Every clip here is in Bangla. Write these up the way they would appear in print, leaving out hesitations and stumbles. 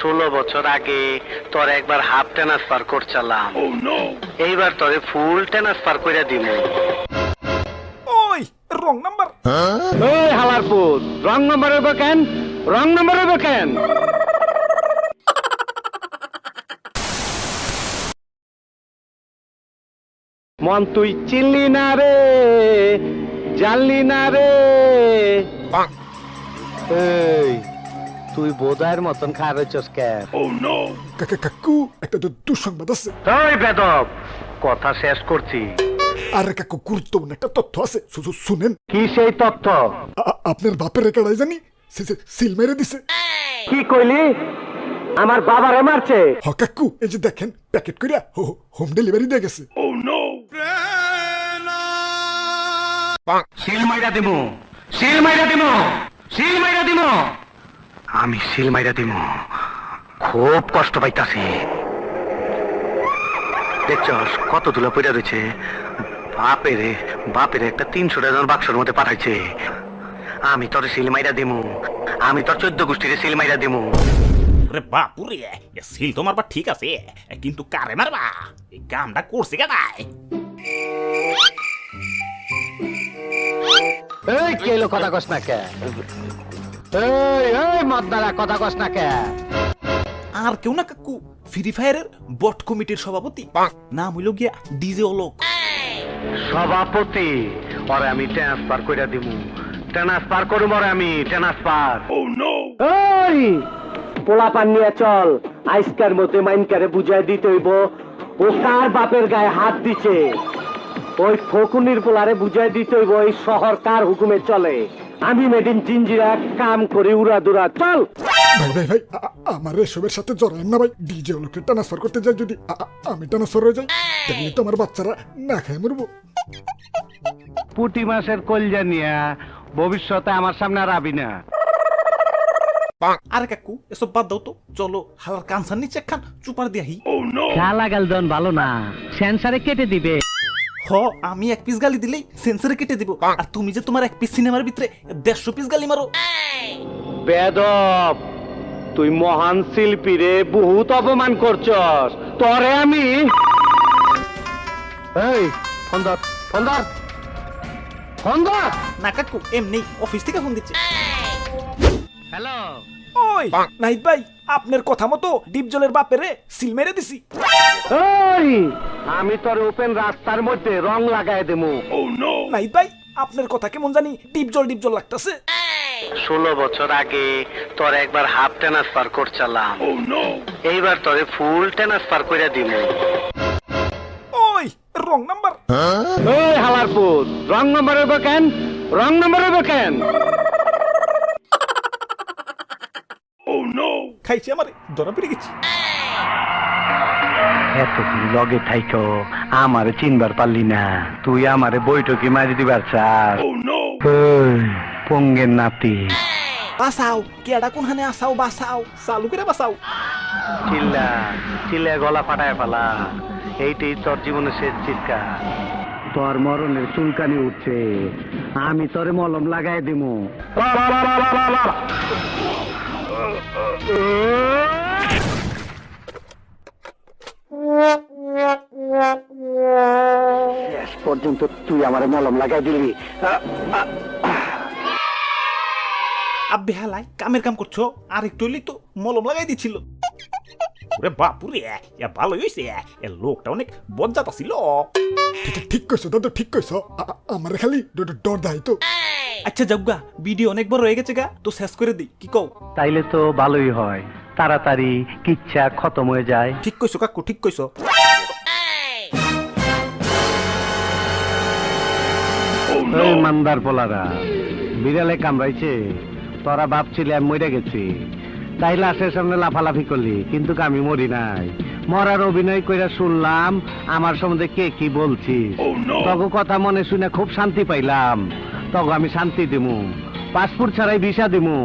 16 বছর আগে তোর একবার হাফ ট্রান্সফার করছিলাম, এইবার তোরে ফুল ট্রান্সফার করে দিব। ওই রং নাম্বার। এই হালার পুত, রং নাম্বার হইব কেন? রং নাম্বার হইব কেন? মন তুই চিনলি না রে, জানলি না রে। এই তুই বোধায়ের মতন খার হইছস কেন? কাকু একটা দুঃসংবাদ আছে। এই বেদব, কথা শেষ করছি। আরে কাকু গুরুত্বপূর্ণ একটা তথ্য আছে, শুনেন। কি সেই তথ্য? আপনার বাপের কেডাই জানি সিল মেরে দিছে। কি কইলি? আমার বাবারে মারছে? হ কাকু, এই যে দেখেন প্যাকেট কইরা হোম ডেলিভারি দিয়ে গেছে। সিল মাইরা দিমু, সিল মাইরা দিমু, সিল মাইরা দিমু। আমি সিল মাইরা দিমু, খুব কষ্ট পাইতাছি। দেখছস কত ধুলা পড়া রয়েছে। বাপের একটা 300 টাকার বাক্সের মধ্যে পাঠাইছে। আমি তোর সিল মাইরা দিমু, আমি তোর 14 গোষ্ঠীরে সিল মাইরা দিমু। রে বাপুরে, সিল তো মারবা ঠিক আছে, কিন্তু কারে মারবা? এই কামটা করছে কেডাই? এই কেলো কথা কস না কে? এই মদনারা কথা কস না কে? আর কেউ না কাকু, ফ্রি ফায়ারের বট কমিটির সভাপতি, নাম হইল গিয়া ডিজে অলোক। সভাপতি ওরে আমি ট্রান্সফার কইরা দিমু, ট্রান্সফার করুম ওরে আমি ট্রান্সফার। এই পোলা পান নিয়ে চল, আইসকার মতে মাইনকারে বুঝাই দিতে হইব ও কার বাপের গায়ে হাত দিছে। ওই ফকুনির পোলারে বুঝাই দিতে হইব এই শহর কার হুকুমে চলে। আমি মেদিন জিঞ্জিরা কাম করে উড়া দুরা। চল ভাই আমার এসবের সাথে জড়ায়েন না ভাই। ডিজে লোকে ট্রান্সফার করতে যাই, যদি আমি ট্রান্সফার হয়ে যাই তাহলে তো আমার বাচ্চারা না খেয়ে মরবো। পুটি মাসের কলজা নিয়া ভবিষ্যতে আমার সামনে আর আবি না। আরে কাকু এসব বাদ দাও তো, চলো হালার কানসার নিচে খান চুপার দিয়াহি। খেলা গেল দন ভালো না, সেন্সারে কেটে দিবে। হ, আমি 1 পিস গালি দিলেই সেন্সরে কেটে দিব, আর তুমি যে তোমার 1 পিস সিনেমার ভিতরে 150 পিস গালি মারো। বেদব, তুই মহান শিল্পী রে, বহুত অপমান করছস। তোরে আমি এই ফোন ধর, ফোন ধর, ফোন ধর। না কাকু, এমনি অফিস থেকে ফোন দিচ্ছে। হ্যালো। ওই নাহিদ ভাই, আপনার কথা মতো ডিপজলের বাপেরে সিল মেরে দিছি। এই আমি তোর ওপেন রাস্তার মধ্যে রং লাগায় দেবো। নাহিদ ভাই, আপনার কথা কেমন জানি ডিপজল লাগতেছে। 16 বছর আগে তোর একবার হাফ ট্রান্সফার করছিলাম, এইবার তোরে ফুল ট্রান্সফার করে দিব। ওই রং নাম্বার। এই হালার পুত, রং নাম্বার হইব কেন? রং নাম্বার হইব কেন? খাইছি আমারে, ধরা পড়ে গেছি। এতদিন লগে থাইকো আমারে চিনবার পারলি না, তুই আমারে বৈঠকি মারি দিবার চাস। পঙ্গের নাতি। বাসাও, কেডা কোনখানে আসাও, বাসাও, চালু করে বাসাও। চিল্লা গলা ফাটায় ফেলা, এইটাই তোর জীবনের শেষ চিৎকার। তোর মরণের চুলকানি উঠছে, আমি তোরে মলম লাগাই দিমু। শেষ পর্যন্ত তুই আমারে মলম লাগাই দিলি। আব্বে হালাই কামের কাম করছো, আর একটু হইলেই তো মলম লাগাই দিছিল। ওরে বাপুরে, ভালোই হইছে, লোকটা অনেক বজ্জাত ছিল। ঠিক কইছো দাদা, ঠিক কইছো। আমার খালি ডর দেয় তো। আচ্ছা যাওগা, ভিডিও অনেক বড় হয়ে গেছে গা, তো শেষ করে দিই, কি কও? তাইলে তো ভালোই হয়, তাড়াতাড়ি কিচ্ছা খতম হয়ে যায়। ঠিক কইছো কাকু, ঠিক কইছো। এই মান্দার পোলারা, বিড়ালে কামড়াইছে, তোরা ভাবছিলি আমি মরে গেছি, তাই লাশের সামনে লাফালাফি করলি, কিন্তু আমি মরি নাই। মরার অভিনয় কইরা শুনলাম আমার সম্বন্ধে কে কি বলছিস। তগো কথা মনে শুনে খুব শান্তি পাইলাম, তগো আমি শান্তি দিমু, পাসপোর্ট ছাড়াই ভিসা দিমু।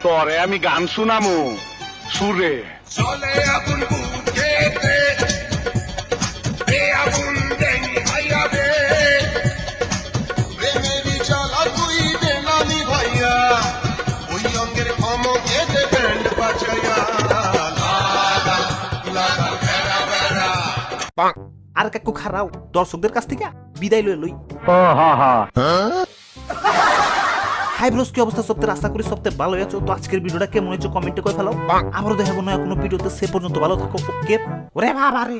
তোরে আমি গান শুনামু সুরে। চলে আগুন বুঝেতে এ আগুন দেনি হাইয়াবে প্রেমেরই জ্বালা তুই দে নানি ভাইয়া ওই অঙ্গের ক্ষমকে দে ব্যান্ড বাজায়া আর কাকু খারাও দর্শকদের কাছ থেকে বিদায় লই লই। ও হ হ হাই ব্রোস, কি অবস্থা সপ্তাহে? আশা করি সপ্তাহে ভালো আছো। তো আজকের ভিডিওটা কেমন হয়েছে কমেন্টে করে ফেলাও। আবারও দেখাবো না কোনো ভিডিওতে, সে পর্যন্ত ভালো থাকো। ওকে, ওরে বাবা রে।